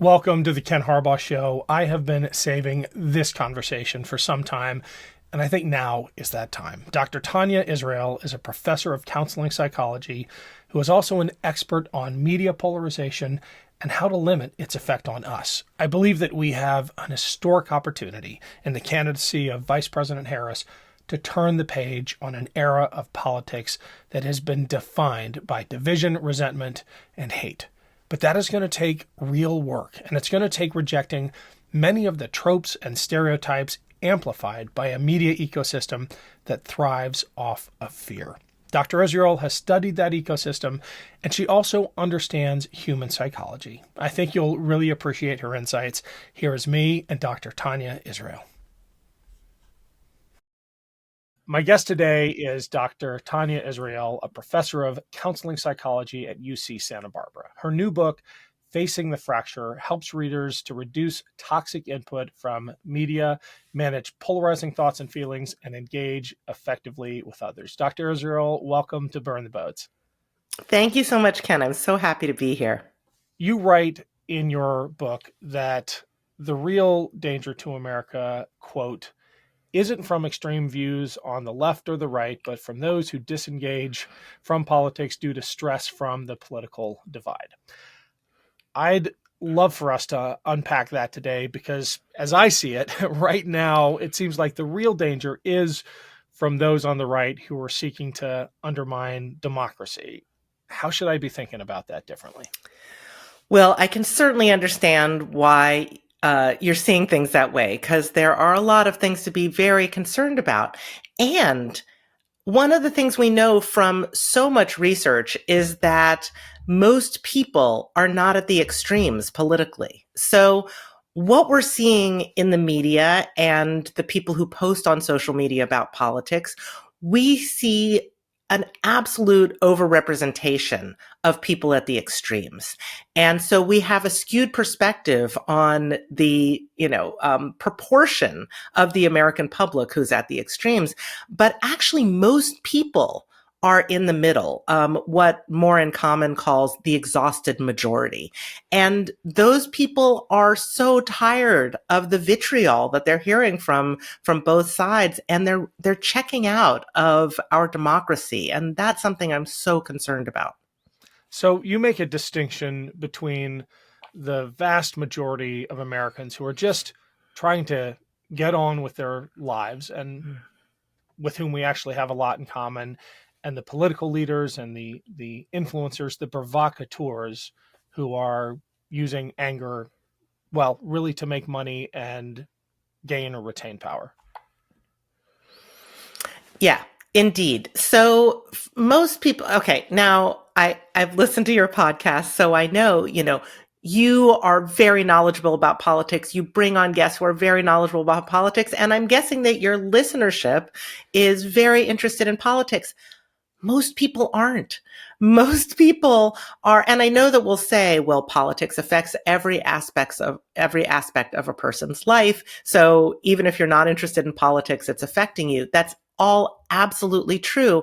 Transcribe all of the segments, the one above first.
Welcome to the Ken Harbaugh Show. I have been saving this conversation for some time, and I think now is that time. Dr. Tania Israel is a professor of counseling psychology who is also an expert on media polarization and how to limit its effect on us. I believe that we have an historic opportunity in the candidacy of Vice President Harris to turn the page on an era of politics that has been defined by division, resentment, and hate. But that is going to take real work, and it's going to take rejecting many of the tropes and stereotypes amplified by a media ecosystem that thrives off of fear. Dr. Israel has studied that ecosystem, and she also understands human psychology. I think you'll really appreciate her insights. Here is me and Dr. Tania Israel. My guest today is Dr. Tania Israel, a professor of counseling psychology at UC Santa Barbara. Her new book, Facing the Fracture, helps readers to reduce toxic input from media, manage polarizing thoughts and feelings, and engage effectively with others. Dr. Israel, welcome to Burn the Boats. Thank you so much, Ken. I'm so happy to be here. You write in your book that the real danger to America, quote, isn't from extreme views on the left or the right, but from those who disengage from politics due to stress from the political divide. I'd love for us to unpack that today because as I see it right now, it seems like the real danger is from those on the right who are seeking to undermine democracy. How should I be thinking about that differently? Well, I can certainly understand why you're seeing things that way, because there are a lot of things to be very concerned about. And one of the things we know from so much research is that most people are not at the extremes politically. So what we're seeing in the media and the people who post on social media about politics, we see an absolute overrepresentation of people at the extremes. And so we have a skewed perspective on the, proportion of the American public who's at the extremes. But actually, most people are in the middle, what More Common calls the exhausted majority. And those people are so tired of the vitriol that they're hearing from both sides, and they're checking out of our democracy. And that's something I'm so concerned about. So you make a distinction between the vast majority of Americans who are just trying to get on with their lives and with whom we actually have a lot in common, and the political leaders and the influencers, the provocateurs who are using anger, well, really to make money and gain or retain power. Yeah, indeed. So most people, okay, now I've listened to your podcast, so I know, you are very knowledgeable about politics. You bring on guests who are very knowledgeable about politics. And I'm guessing that your listenership is very interested in politics. Most people aren't. Most people are, and I know that we'll say, well, politics affects every aspect of a person's life. So even if you're not interested in politics, it's affecting you. That's all absolutely true.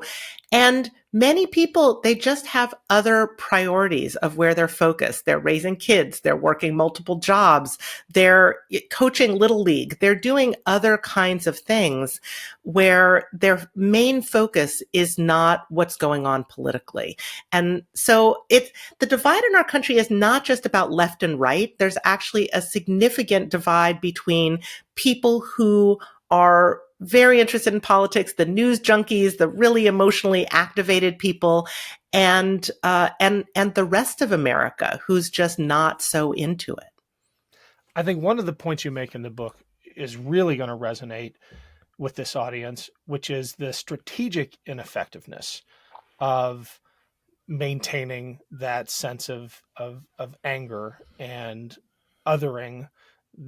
And many people, they just have other priorities of where they're focused. They're raising kids. They're working multiple jobs. They're coaching Little League. They're doing other kinds of things where their main focus is not what's going on politically. And so the divide in our country is not just about left and right. There's actually a significant divide between people who are very interested in politics, the news junkies, the really emotionally activated people, and the rest of America who's just not so into it. I think one of the points you make in the book is really going to resonate with this audience, which is the strategic ineffectiveness of maintaining that sense of anger and othering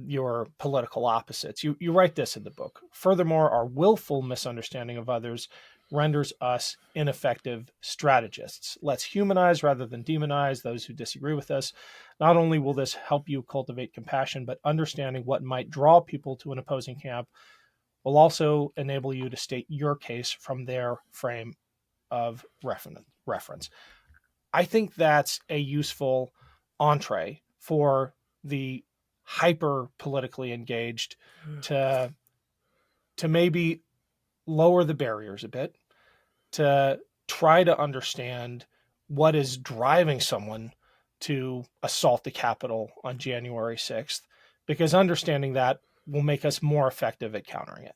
your political opposites. You write this in the book. Furthermore, our willful misunderstanding of others renders us ineffective strategists. Let's humanize rather than demonize those who disagree with us. Not only will this help you cultivate compassion, but understanding what might draw people to an opposing camp will also enable you to state your case from their frame of reference. I think that's a useful entree for the hyper politically engaged to maybe lower the barriers a bit, to try to understand what is driving someone to assault the Capitol on January 6th, because understanding that will make us more effective at countering it.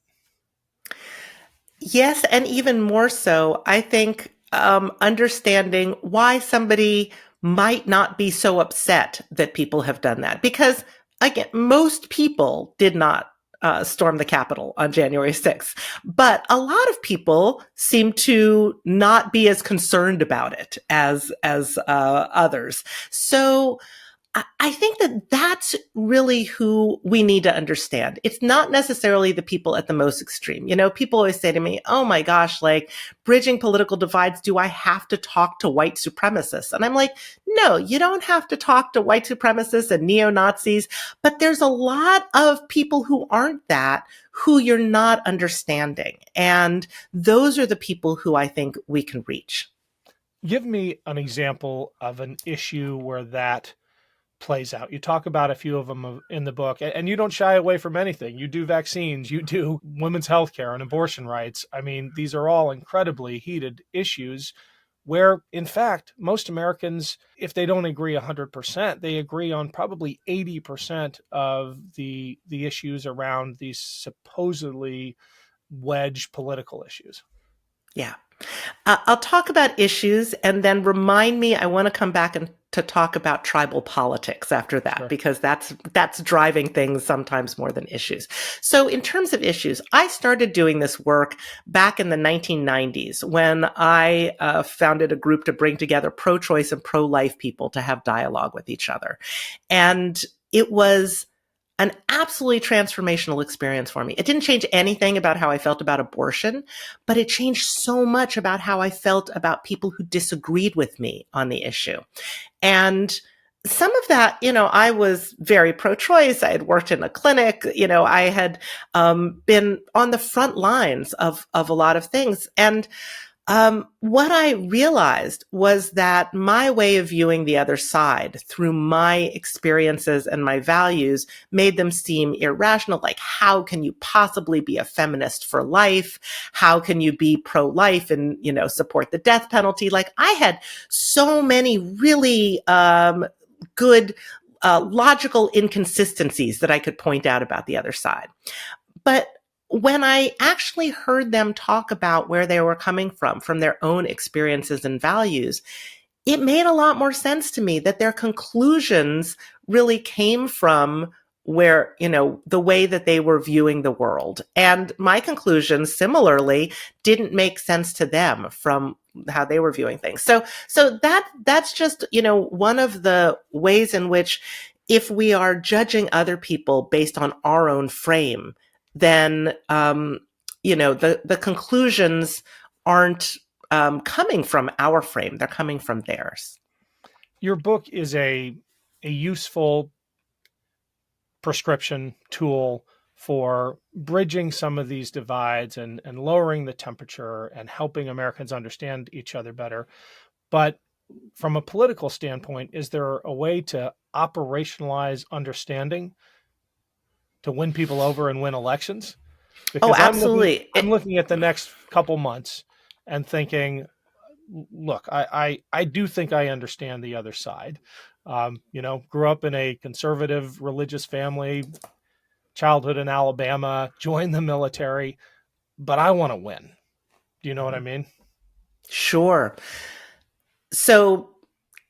Yes, and even more so, I think understanding why somebody might not be so upset that people have done that. Because, again, most people did not storm the Capitol on January 6th, but a lot of people seem to not be as concerned about it as others. So I think that that's really who we need to understand. It's not necessarily the people at the most extreme. You know, people always say to me, oh my gosh, like bridging political divides, do I have to talk to white supremacists? And I'm like, no, you don't have to talk to white supremacists and neo-Nazis, but there's a lot of people who aren't that, who you're not understanding. And those are the people who I think we can reach. Give me an example of an issue where that plays out. You talk about a few of them in the book, and you don't shy away from anything. You do vaccines, you do women's health care and abortion rights. I mean, these are all incredibly heated issues where, in fact, most Americans, if they don't agree 100%, they agree on probably 80% of the issues around these supposedly wedge political issues. Yeah. I'll talk about issues and then remind me, I want to come back and to talk about tribal politics after that, Sure. because that's driving things sometimes more than issues. So in terms of issues, I started doing this work back in the 1990s when I founded a group to bring together pro-choice and pro-life people to have dialogue with each other. And it was an absolutely transformational experience for me. It didn't change anything about how I felt about abortion, but it changed so much about how I felt about people who disagreed with me on the issue. And some of that, you know, I was very pro-choice. I had worked in a clinic. You know, I had been on the front lines of a lot of things. And what I realized was that my way of viewing the other side through my experiences and my values made them seem irrational. Like, how can you possibly be a feminist for life? How can you be pro-life and, you know, support the death penalty? Like, I had so many really good logical inconsistencies that I could point out about the other side. But when I actually heard them talk about where they were coming from their own experiences and values, it made a lot more sense to me that their conclusions really came from where, you know, the way that they were viewing the world. And my conclusions similarly didn't make sense to them from how they were viewing things. So that's just, you know, one of the ways in which if we are judging other people based on our own frame, then, you know, the conclusions aren't coming from our frame. They're coming from theirs. Your book is a useful prescription tool for bridging some of these divides and lowering the temperature and helping Americans understand each other better. But from a political standpoint, is there a way to operationalize understanding to win people over and win elections? Oh, Because absolutely. I'm looking at the next couple months and thinking, look, I do think I understand the other side. You know, grew up in a conservative religious family, childhood in Alabama, joined the military, but I want to win. Do you know what I mean? Sure. So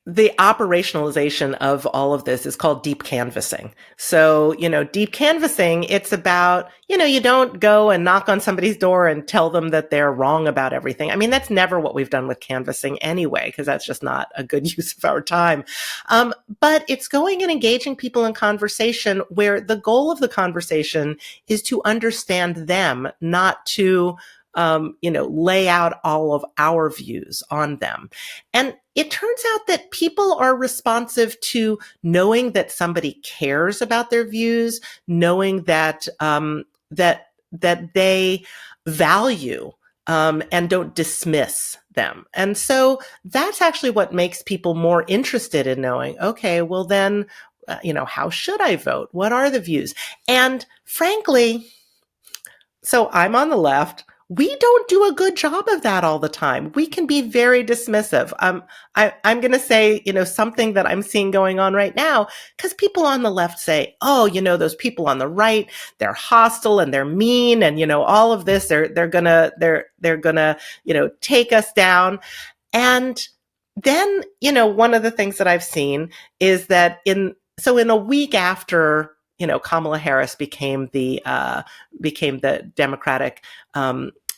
the operationalization of all of this is called deep canvassing. So, you know, deep canvassing, it's about, you know, you don't go and knock on somebody's door and tell them that they're wrong about everything. I mean, that's never what we've done with canvassing anyway, because that's just not a good use of our time. But it's going and engaging people in conversation where the goal of the conversation is to understand them, not to you know, lay out all of our views on them. And it turns out that people are responsive to knowing that somebody cares about their views, knowing that that they value and don't dismiss them. And so that's actually what makes people more interested in knowing, okay, well then, how should I vote? What are the views? And frankly, so I'm on the left. We don't do a good job of that all the time. We can be very dismissive. I'm going to say, something that I'm seeing going on right now, because people on the left say, oh, those people on the right, they're hostile and they're mean, and all of this, they're gonna take us down. And then one of the things that I've seen is that in a week after Kamala Harris became the Democratic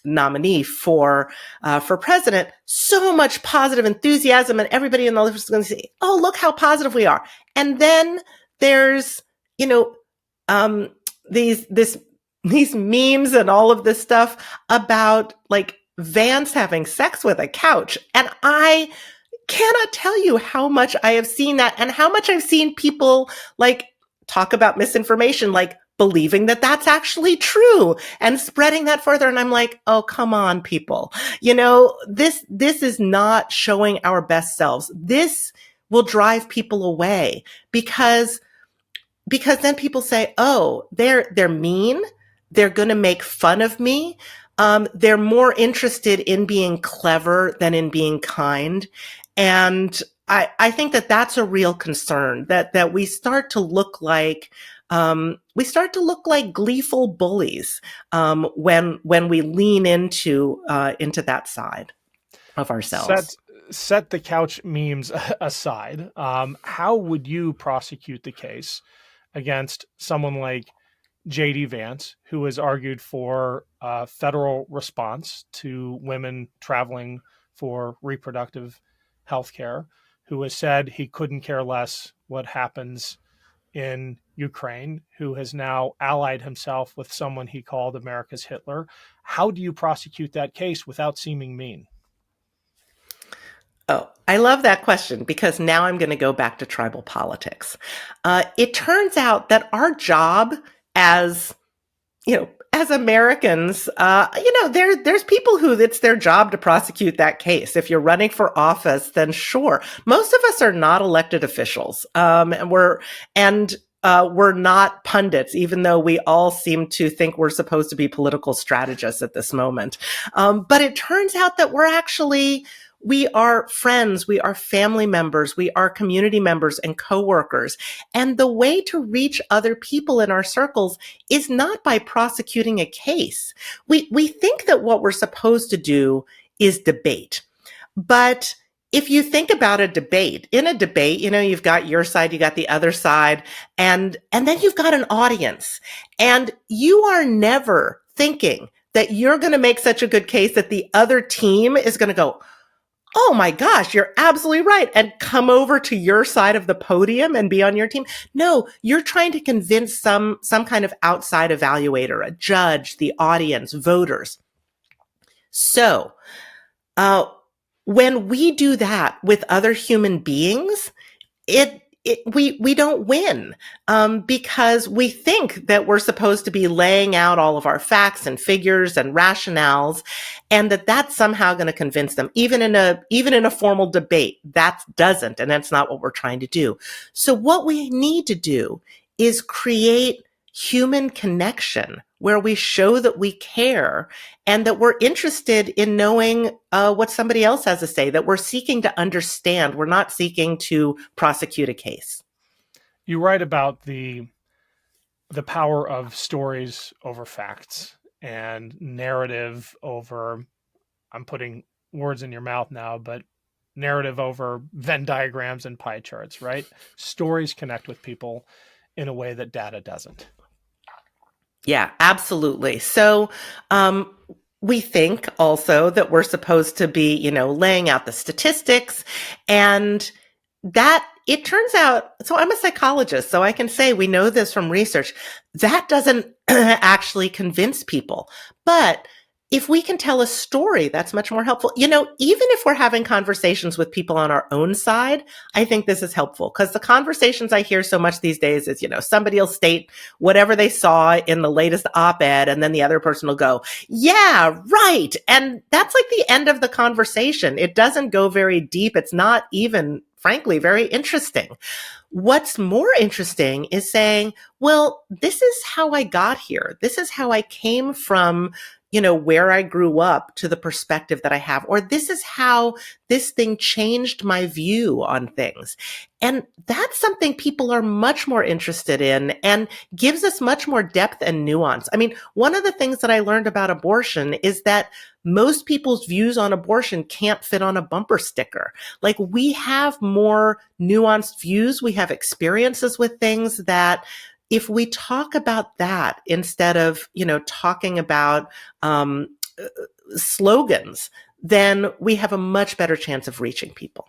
nominee for president, so much positive enthusiasm, and everybody in the left is going to say, "Oh, look how positive we are." And then there's these memes and all of this stuff about like Vance having sex with a couch, and I cannot tell you how much I have seen that, and how much I've seen people like talk about misinformation, like believing that that's actually true and spreading that further. And I'm like, oh, come on, people. This is not showing our best selves. This will drive people away because then people say, oh, they're mean. They're going to make fun of me. They're more interested in being clever than in being kind. And I think that that's a real concern, that we start to look like gleeful bullies when we lean into that side of ourselves. Set the couch memes aside. How would you prosecute the case against someone like J.D. Vance, who has argued for a federal response to women traveling for reproductive health care, who has said he couldn't care less what happens in Ukraine, who has now allied himself with someone he called America's Hitler? How do you prosecute that case without seeming mean? Oh, I love that question, because now I'm going to go back to tribal politics. It turns out that our job as Americans, there's people who it's their job to prosecute that case. If you're running for office, then sure. Most of us are not elected officials, and we're not pundits, even though we all seem to think we're supposed to be political strategists at this moment. But it turns out that we are friends, we are family members, we are community members and coworkers. And the way to reach other people in our circles is not by prosecuting a case. We think that what we're supposed to do is debate. But if you think about in a debate, you've got your side, you got the other side, and then you've got an audience. And you are never thinking that you're going to make such a good case that the other team is going to go, oh my gosh, you're absolutely right, and come over to your side of the podium and be on your team. No, you're trying to convince some kind of outside evaluator, a judge, the audience, voters. So, when we do that with other human beings, we don't win, because we think that we're supposed to be laying out all of our facts and figures and rationales, and that's somehow going to convince them. Even in a formal debate, that doesn't, and that's not what we're trying to do. So what we need to do is create human connection where we show that we care and that we're interested in knowing what somebody else has to say, that we're seeking to understand. We're not seeking to prosecute a case. You write about the power of stories over facts and narrative over, I'm putting words in your mouth now, but narrative over Venn diagrams and pie charts, right? Stories connect with people in a way that data doesn't. Yeah, absolutely. So we think also that we're supposed to be, laying out the statistics, and that it turns out, so I'm a psychologist, so I can say we know this from research, that doesn't actually convince people. But if we can tell a story, that's much more helpful. Even if we're having conversations with people on our own side, I think this is helpful, because the conversations I hear so much these days is, somebody will state whatever they saw in the latest op-ed, and then the other person will go, yeah, right. And that's like the end of the conversation. It doesn't go very deep. It's not even frankly very interesting. What's more interesting is saying, well, this is how I got here. This is how I came from, where I grew up to the perspective that I have, or this is how this thing changed my view on things. And that's something people are much more interested in and gives us much more depth and nuance. I mean, one of the things that I learned about abortion is that most people's views on abortion can't fit on a bumper sticker. Like, we have more nuanced views. We have experiences with things that if we talk about that instead of, talking about slogans, then we have a much better chance of reaching people.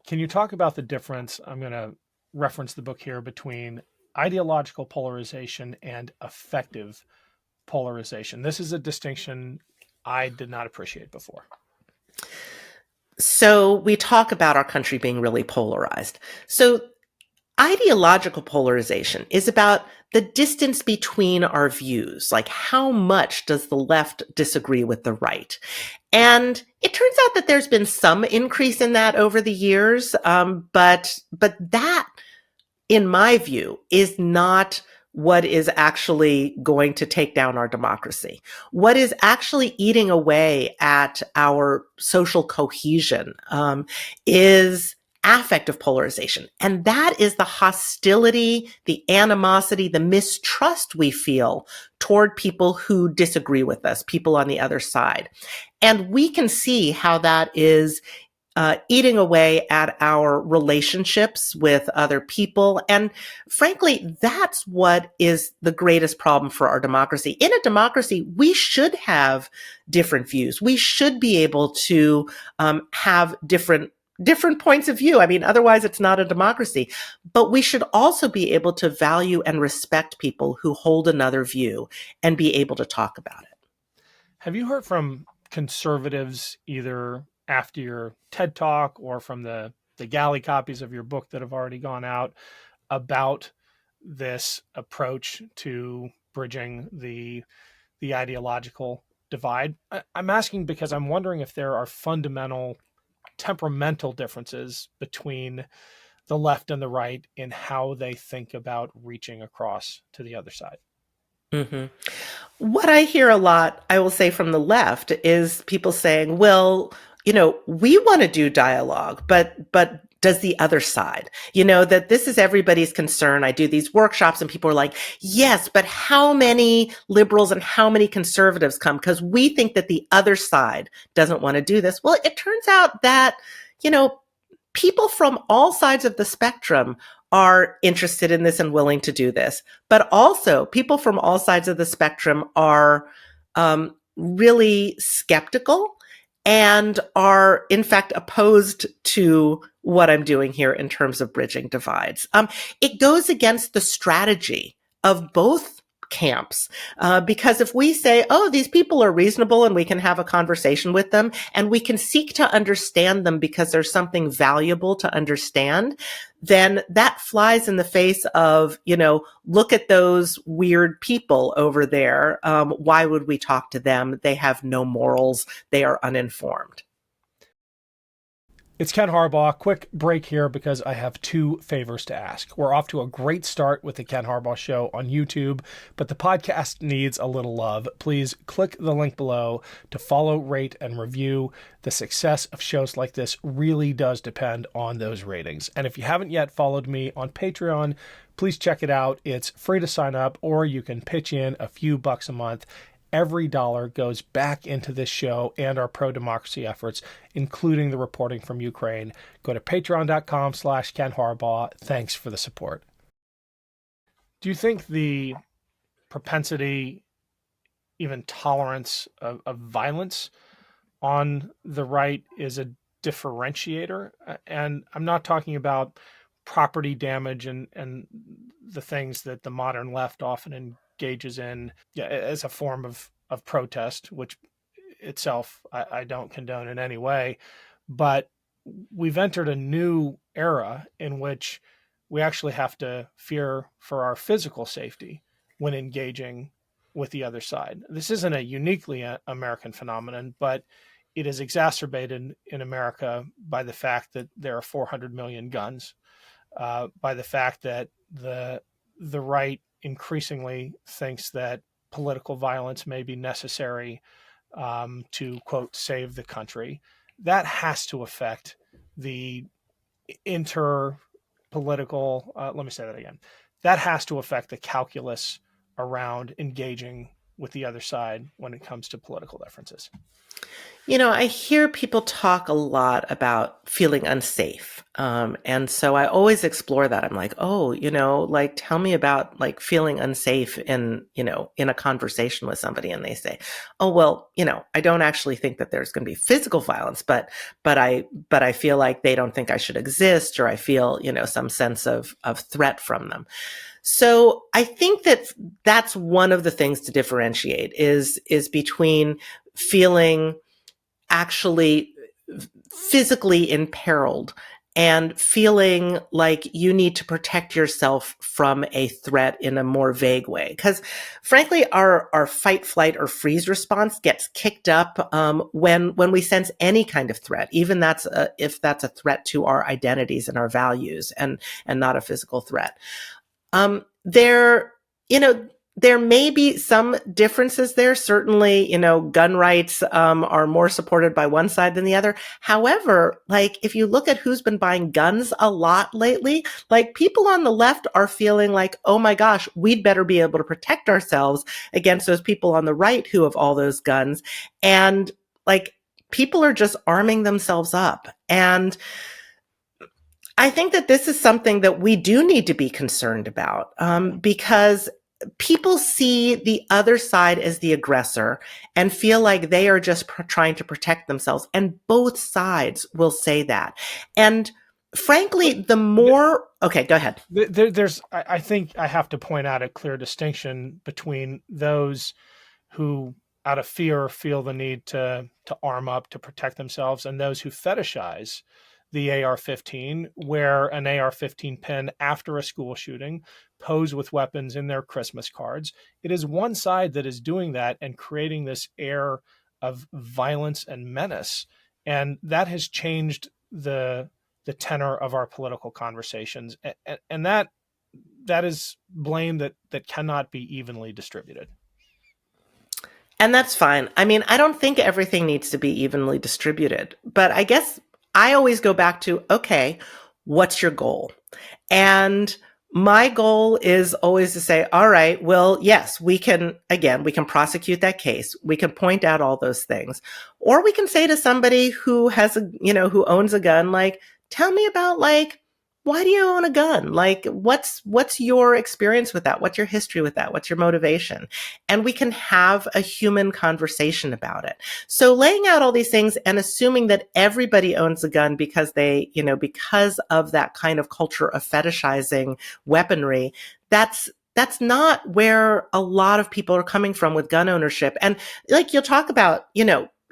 Can you talk about the difference? I'm going to reference the book here between ideological polarization and affective polarization. This is a distinction I did not appreciate before. So we talk about our country being really polarized. So ideological polarization is about the distance between our views. Like, how much does the left disagree with the right? And it turns out that there's been some increase in that over the years. But that, in my view, is not what is actually going to take down our democracy. What is actually eating away at our social cohesion is affective polarization. And that is the hostility, the animosity, the mistrust we feel toward people who disagree with us, people on the other side. And we can see how that is eating away at our relationships with other people. And frankly, that's what is the greatest problem for our democracy. In a democracy, we should have different views. We should be able to have different points of view. I mean, otherwise it's not a democracy. But we should also be able to value and respect people who hold another view and be able to talk about it. Have you heard from conservatives, either after your TED Talk or from the galley copies of your book that have already gone out, about this approach to bridging the ideological divide? I'm asking because I'm wondering if there are fundamental temperamental differences between the left and the right in how they think about reaching across to the other side. Mm-hmm. What I hear a lot, I will say, from the left is people saying, well, we want to do dialogue, but does the other side, that this is everybody's concern. I do these workshops and people are like, yes, but how many liberals and how many conservatives come? Because we think that the other side doesn't want to do this. Well, it turns out that, people from all sides of the spectrum are interested in this and willing to do this. But also people from all sides of the spectrum are really skeptical and are in fact opposed to what I'm doing here in terms of bridging divides. It goes against the strategy of both camps. Because if we say, oh, these people are reasonable and we can have a conversation with them and we can seek to understand them because there's something valuable to understand, then that flies in the face of, look at those weird people over there. Why would we talk to them? They have no morals. They are uninformed. It's Ken Harbaugh. Quick break here because I have two favors to ask. We're off to a great start with the Ken Harbaugh Show on YouTube, but the podcast needs a little love. Please click the link below to follow, rate, and review. The success of shows like this really does depend on those ratings. And if you haven't yet followed me on Patreon, please check it out. It's free to sign up, or you can pitch in a few bucks a month. Every dollar goes back into this show and our pro-democracy efforts, including the reporting from Ukraine. Go to patreon.com/Ken Harbaugh. Thanks for the support. Do you think the propensity, even tolerance of violence on the right is a differentiator? And I'm not talking about property damage and the things that the modern left often engages in as a form of protest, which itself I don't condone in any way. But we've entered a new era in which we actually have to fear for our physical safety when engaging with the other side. This isn't a uniquely American phenomenon, but it is exacerbated in America by the fact that there are 400 million guns, by the fact that the right increasingly thinks that political violence may be necessary to, quote, save the country. That has to affect the interpolitical, let me say that again. That has to affect the calculus around engaging with the other side when it comes to political differences. I hear people talk a lot about feeling unsafe. And so I always explore that. I'm like, oh, like, tell me about like feeling unsafe in a conversation with somebody. And they say, oh, well, I don't actually think that there's going to be physical violence, but I feel like they don't think I should exist, or I feel, some sense of threat from them. So I think that that's one of the things to differentiate is between feeling actually physically imperiled and feeling like you need to protect yourself from a threat in a more vague way. Because frankly, our fight, flight, or freeze response gets kicked up when we sense any kind of threat, even if that's a threat to our identities and our values, and not a physical threat. There, there may be some differences there. Certainly, gun rights are more supported by one side than the other. However, like, if you look at who's been buying guns a lot lately, like, people on the left are feeling like, oh my gosh, we'd better be able to protect ourselves against those people on the right who have all those guns. And like, people are just arming themselves up. And I think that this is something that we do need to be concerned about, because people see the other side as the aggressor and feel like they are just trying to protect themselves. And both sides will say that. And frankly, the more... Okay, go ahead. I think I have to point out a clear distinction between those who, out of fear, feel the need to arm up to protect themselves, and those who fetishize the AR-15, wear an AR-15 pin after a school shooting, pose with weapons in their Christmas cards. It is one side that is doing that and creating this air of violence and menace. And that has changed the tenor of our political conversations. And that is blame that cannot be evenly distributed. And that's fine. I mean, I don't think everything needs to be evenly distributed, but I guess I always go back to, okay, what's your goal? And my goal is always to say, all right, well, yes, we can prosecute that case. We can point out all those things. Or we can say to somebody who has who owns a gun, like, tell me about, like, why do you own a gun? Like, what's your experience with that? What's your history with that? What's your motivation? And we can have a human conversation about it. So laying out all these things and assuming that everybody owns a gun because because of that kind of culture of fetishizing weaponry, that's not where a lot of people are coming from with gun ownership. And like, you'll talk about,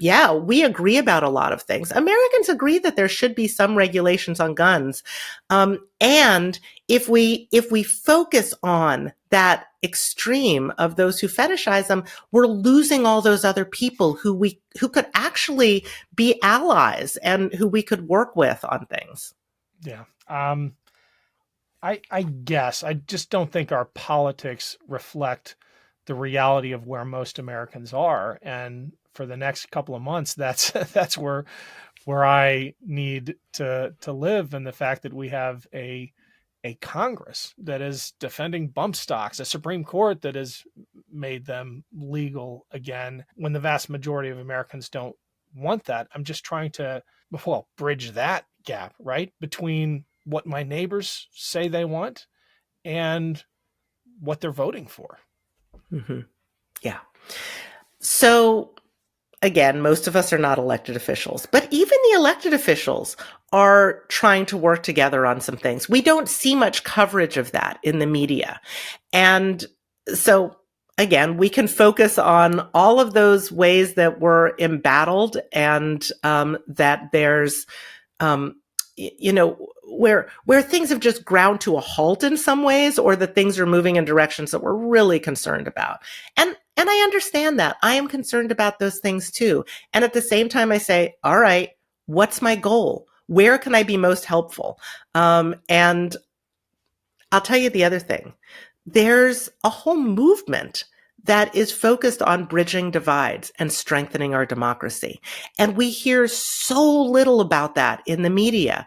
yeah, we agree about a lot of things. Americans agree that there should be some regulations on guns. And if we focus on that extreme of those who fetishize them, we're losing all those other people who could actually be allies and who we could work with on things. Yeah. I guess I just don't think our politics reflect the reality of where most Americans are. And for the next couple of months, that's where I need to live. And the fact that we have a Congress that is defending bump stocks, a Supreme Court that has made them legal again, when the vast majority of Americans don't want that. I'm just trying to, bridge that gap, right, between what my neighbors say they want and what they're voting for. Mm-hmm. Yeah. So again, most of us are not elected officials, but even the elected officials are trying to work together on some things. We don't see much coverage of that in the media. And so again, we can focus on all of those ways that we're embattled and that there's, where things have just ground to a halt in some ways, or that things are moving in directions that we're really concerned about. And I understand that. I am concerned about those things too. And at the same time, I say, all right, what's my goal? Where can I be most helpful? And I'll tell you the other thing. There's a whole movement that is focused on bridging divides and strengthening our democracy. And we hear so little about that in the media.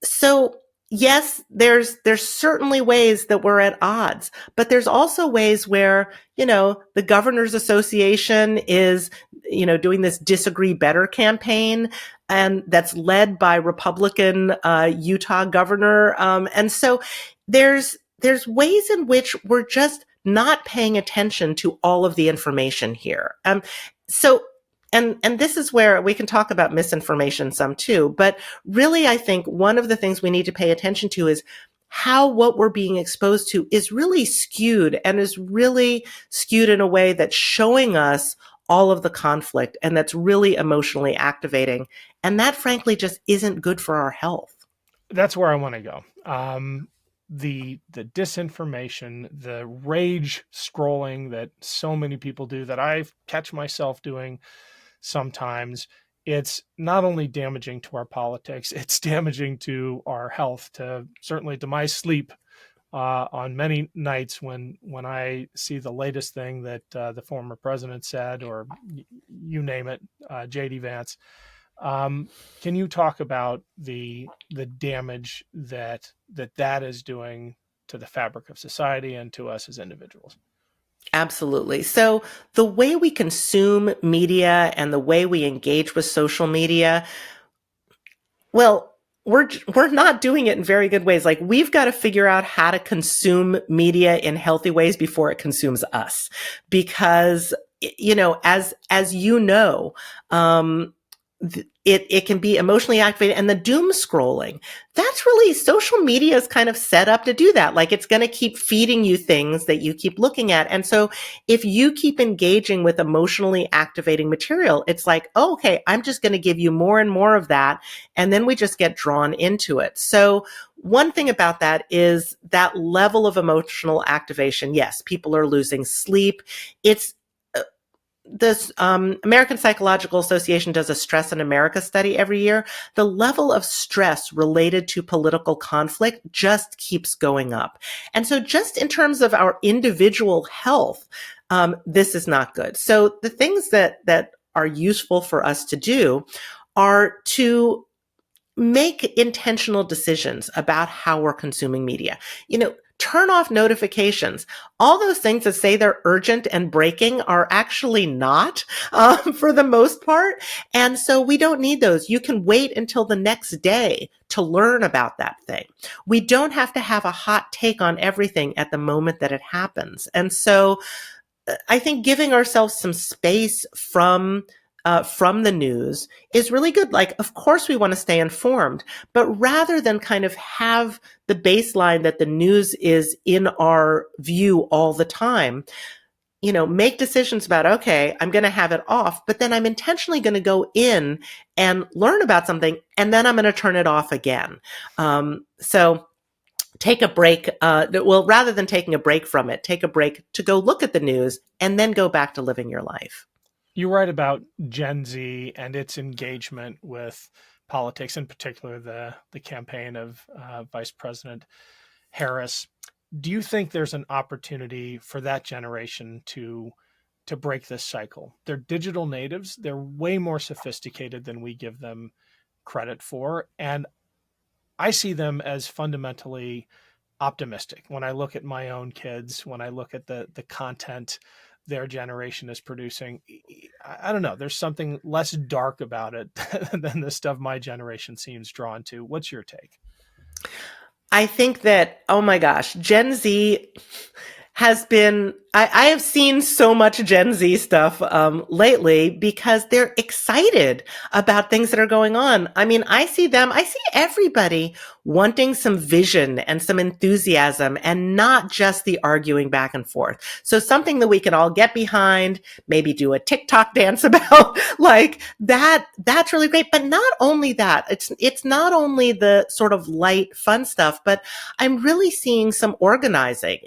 So yes, there's certainly ways that we're at odds, but there's also ways where, the Governors Association is, doing this Disagree Better campaign, and that's led by Republican Utah governor. And so there's ways in which we're just not paying attention to all of the information here. So and this is where we can talk about misinformation some too, but really I think one of the things we need to pay attention to is how what we're being exposed to is really skewed, and is really skewed in a way that's showing us all of the conflict, and that's really emotionally activating. And that frankly just isn't good for our health. That's where I want to go. The disinformation, the rage scrolling that so many people do, that I catch myself doing sometimes, it's not only damaging to our politics, it's damaging to our health, certainly to my sleep on many nights when I see the latest thing that the former president said, or you name it, J.D. Vance. Can you talk about the damage that is doing to the fabric of society and to us as individuals? Absolutely. So the way we consume media and the way we engage with social media, well, we're not doing it in very good ways. Like, we've got to figure out how to consume media in healthy ways before it consumes us, because as it can be emotionally activated. And the doom scrolling, that's really, social media is kind of set up to do that. Like, it's going to keep feeding you things that you keep looking at. And so if you keep engaging with emotionally activating material, it's like, oh, okay, I'm just going to give you more and more of that. And then we just get drawn into it. So one thing about that is that level of emotional activation. Yes, people are losing sleep. This American Psychological Association does a Stress in America study every year. The level of stress related to political conflict just keeps going up. And so just in terms of our individual health, this is not good. So the things that are useful for us to do are to make intentional decisions about how we're consuming media. Turn off notifications. All those things that say they're urgent and breaking are actually not, for the most part. And so we don't need those. You can wait until the next day to learn about that thing. We don't have to have a hot take on everything at the moment that it happens. And so I think giving ourselves some space from the news is really good. Like, of course we want to stay informed, but rather than kind of have the baseline that the news is in our view all the time, make decisions about, okay, I'm going to have it off, but then I'm intentionally going to go in and learn about something, and then I'm going to turn it off again. So take a break. Rather than taking a break from it, take a break to go look at the news and then go back to living your life. You write about Gen Z and its engagement with politics, in particular the campaign of Vice President Harris. Do you think there's an opportunity for that generation to break this cycle? They're digital natives. They're way more sophisticated than we give them credit for. And I see them as fundamentally optimistic. When I look at my own kids, when I look at the content their generation is producing, I don't know, there's something less dark about it than the stuff my generation seems drawn to. What's your take? I think that, oh my gosh, Gen Z has been, I have seen so much Gen Z stuff lately, because they're excited about things that are going on. I mean, I see everybody wanting some vision and some enthusiasm and not just the arguing back and forth. So something that we can all get behind, maybe do a TikTok dance about, like that's really great. But not only that, it's not only the sort of light, fun stuff, but I'm really seeing some organizing.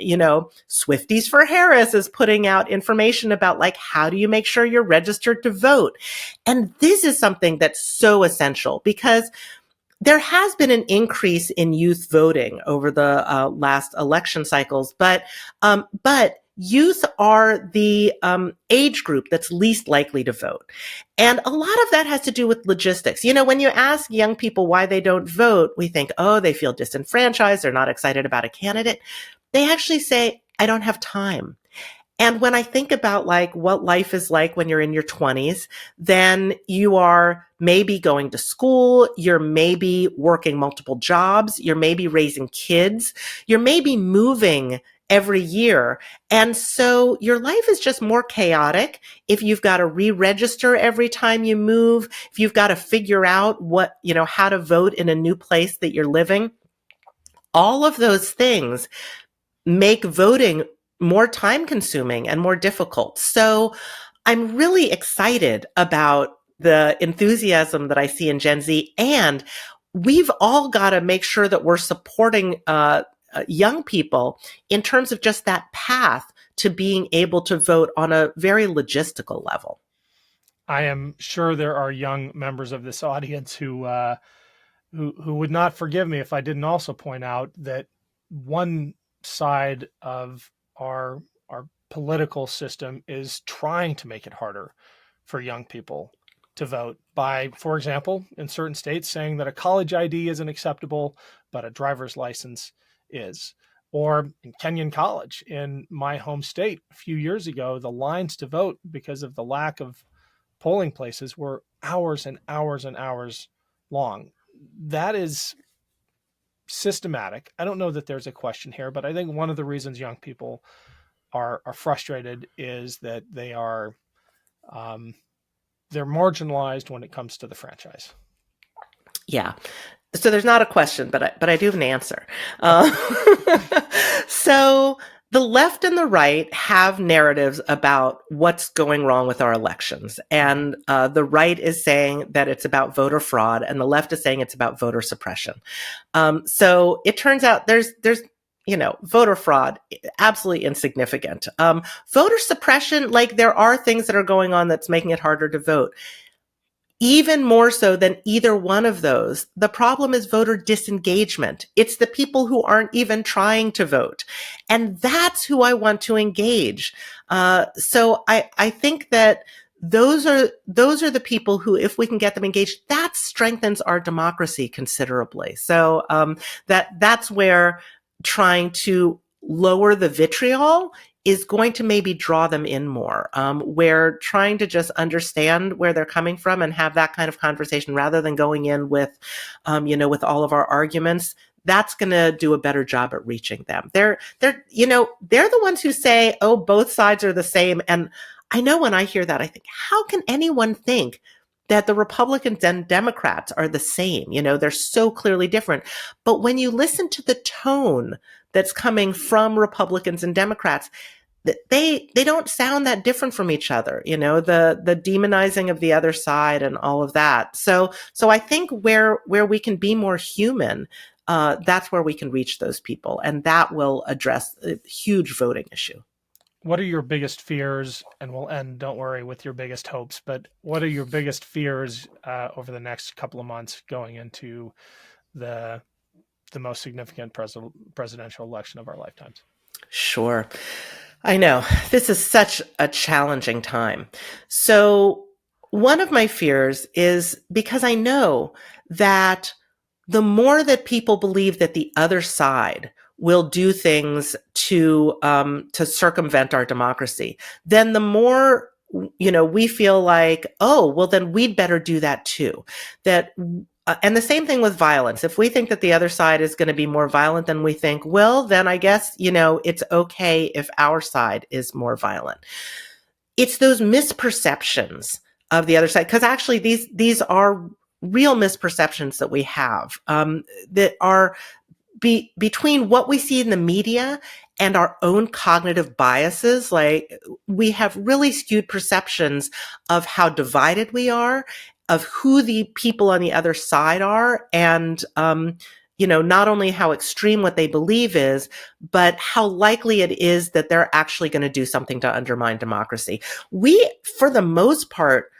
Swifties for Harris is putting out information about like, how do you make sure you're registered to vote? And this is something that's so essential because there has been an increase in youth voting over the last election cycles, but youth are the age group that's least likely to vote. And a lot of that has to do with logistics. When you ask young people why they don't vote, we think, oh, they feel disenfranchised, they're not excited about a candidate. They actually say, I don't have time. And when I think about like what life is like when you're in your 20s, then you are maybe going to school, you're maybe working multiple jobs, you're maybe raising kids, you're maybe moving every year. And so your life is just more chaotic. If you've got to re-register every time you move, if you've got to figure out how to vote in a new place that you're living, all of those things make voting more time consuming and more difficult. So I'm really excited about the enthusiasm that I see in Gen Z. And we've all got to make sure that we're supporting young people in terms of just that path to being able to vote on a very logistical level. I am sure there are young members of this audience who would not forgive me if I didn't also point out that one side of our political system is trying to make it harder for young people to vote by, for example, in certain states saying that a college ID isn't acceptable, but a driver's license is. Or in Kenyon College in my home state a few years ago, the lines to vote because of the lack of polling places were hours and hours and hours long. That is systematic. I don't know that there's a question here, but I think one of the reasons young people are frustrated is that they're marginalized when it comes to the franchise. Yeah. So there's not a question, but I do have an answer. So the left and the right have narratives about what's going wrong with our elections. And the right is saying that it's about voter fraud, and the left is saying it's about voter suppression. So it turns out there's voter fraud, absolutely insignificant. Voter suppression, like there are things that are going on that's making it harder to vote. Even more so than either one of those, the problem is voter disengagement. It's the people who aren't even trying to vote. And that's who I want to engage. So I think that those are the people who, if we can get them engaged, that strengthens our democracy considerably. So that's where trying to lower the vitriol is going to maybe draw them in more, where trying to just understand where they're coming from and have that kind of conversation rather than going in with, with all of our arguments, that's going to do a better job at reaching them. They're the ones who say, oh, both sides are the same. And I know when I hear that, I think, how can anyone think that the Republicans and Democrats are the same? They're so clearly different. But when you listen to the tone that's coming from Republicans and Democrats, they don't sound that different from each other, the demonizing of the other side and all of that. So I think where we can be more human, that's where we can reach those people, and that will address a huge voting issue. What are your biggest fears? And we'll end, don't worry, with your biggest hopes, but what are your biggest fears over the next couple of months going into the most significant presidential election of our lifetimes? Sure. I know this is such a challenging time. So one of my fears is because I know that the more that people believe that the other side will do things to circumvent our democracy, then the more we feel like, oh, well, then we'd better do that too. And the same thing with violence. If we think that the other side is going to be more violent than we think, well, then I guess, it's okay if our side is more violent. It's those misperceptions of the other side, because actually these are real misperceptions that we have that are between what we see in the media and our own cognitive biases. Like, we have really skewed perceptions of how divided we are, of who the people on the other side are, and not only how extreme what they believe is, but how likely it is that they're actually going to do something to undermine democracy. We, for the most part,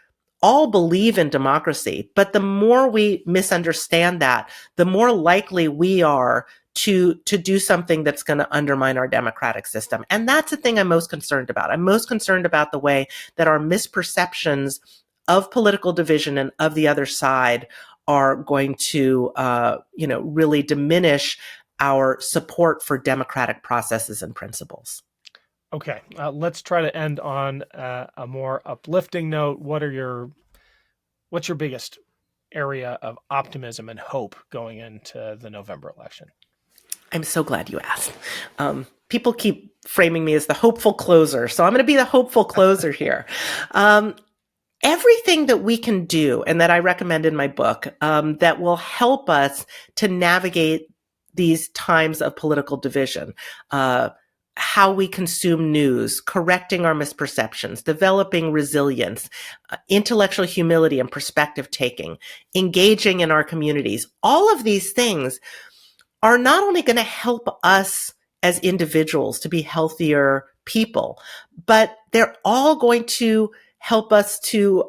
all believe in democracy, but the more we misunderstand that, the more likely we are to do something that's going to undermine our democratic system. And that's the thing I'm most concerned about. I'm most concerned about the way that our misperceptions of political division and of the other side are going to, really diminish our support for democratic processes and principles. Okay, let's try to end on a more uplifting note. What's your biggest area of optimism and hope going into the November election? I'm so glad you asked. People keep framing me as the hopeful closer, so I'm going to be the hopeful closer here. Everything that we can do, and that I recommend in my book, that will help us to navigate these times of political division, how we consume news, correcting our misperceptions, developing resilience, intellectual humility and perspective taking, engaging in our communities. All of these things are not only going to help us as individuals to be healthier people, but they're all going to help us to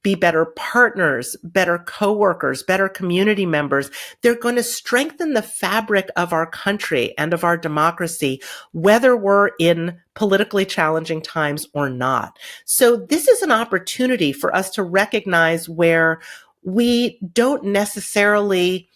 be better partners, better coworkers, better community members. They're going to strengthen the fabric of our country and of our democracy, whether we're in politically challenging times or not. So this is an opportunity for us to recognize where we don't necessarily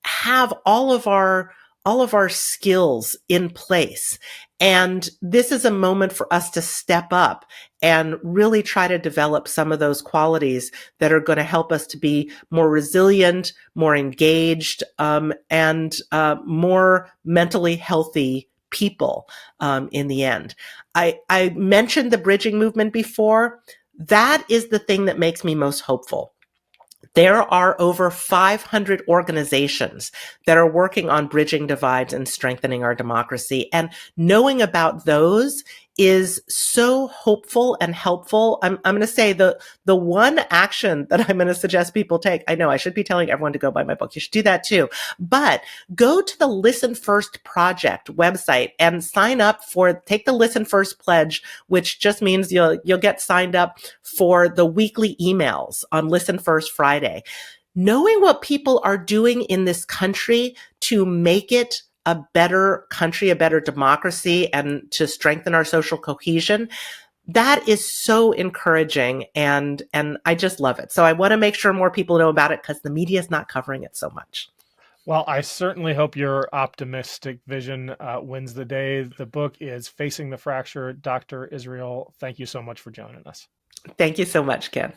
have all of our skills in place. And this is a moment for us to step up and really try to develop some of those qualities that are going to help us to be more resilient, more engaged, and more mentally healthy people in the end. I mentioned the bridging movement before. That is the thing that makes me most hopeful. There are over 500 organizations that are working on bridging divides and strengthening our democracy. And knowing about those is so hopeful and helpful. I'm going to say the one action that I'm going to suggest people take. I know I should be telling everyone to go buy my book. You should do that too. But go to the Listen First Project website and take the Listen First pledge, which just means you'll get signed up for the weekly emails on Listen First Friday. Knowing what people are doing in this country to make it a better country, a better democracy, and to strengthen our social cohesion, that is so encouraging, and I just love it. So I want to make sure more people know about it because the media is not covering it so much. Well, I certainly hope your optimistic vision wins the day. The book is Facing the Fracture. Dr. Israel, thank you so much for joining us. Thank you so much, Ken.